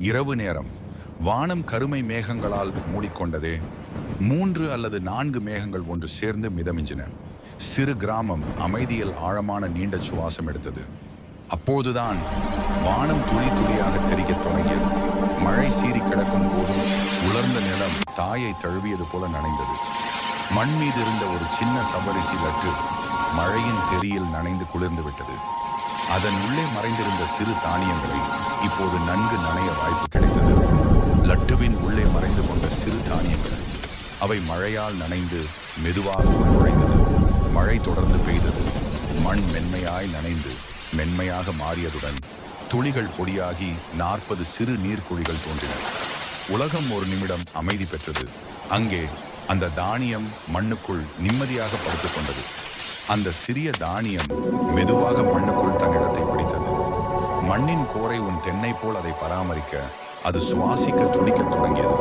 இரவு நேரம். வானம் கருமை மேகங்களால் மூடிக்கொண்டதே. 3 அல்லது 4 மேகங்கள் ஒன்று சேர்ந்து மிதமிஞ்சின. சிறு கிராமம் அமைதியில் ஆழமான நீண்ட சுவாசம் எடுத்தது. அப்போதுதான் வானம் துளி துளியாக தெரியத் தொடங்கியது. மழை சீறி கிடக்கும் போது உலர்ந்த நிலம் தாயை தழுவியது போல நனைந்தது. மண் மீது இருந்த ஒரு சின்ன சபரிசி லட்டு மழையின் தெறியில் நனைந்து குளிர்ந்து விட்டது. அதன் உள்ளே மறைந்திருந்த சிறு தானியங்களை இப்போது நன்கு நனைய வாய்ப்பு கிடைத்தது. லட்டுவின் உள்ளே மறைந்து கொண்ட சிறு தானியங்கள், அவை மழையால் நனைந்து மெதுவாக நுழைந்தது. மழை தொடர்ந்து பெய்தது. மண் மென்மையாய் நனைந்து மென்மையாக மாறியதுடன் துளிகள் பொடியாகி 40 சிறு நீர்க்குழிகள் தோன்றின. உலகம் ஒரு நிமிடம் அமைதி பெற்றது. அங்கே அந்த தானியம் மண்ணுக்குள் நிம்மதியாக படுத்துக் கொண்டது. அந்த சிறிய தானியம் மெதுவாக மண்ணுக்குள் தன்னிடத்தை பிடித்தது. மண்ணின் கோரை உன் தென்னை போல் அதை பராமரிக்க, அது சுவாசிக்க துடிக்கத் தொடங்கியது.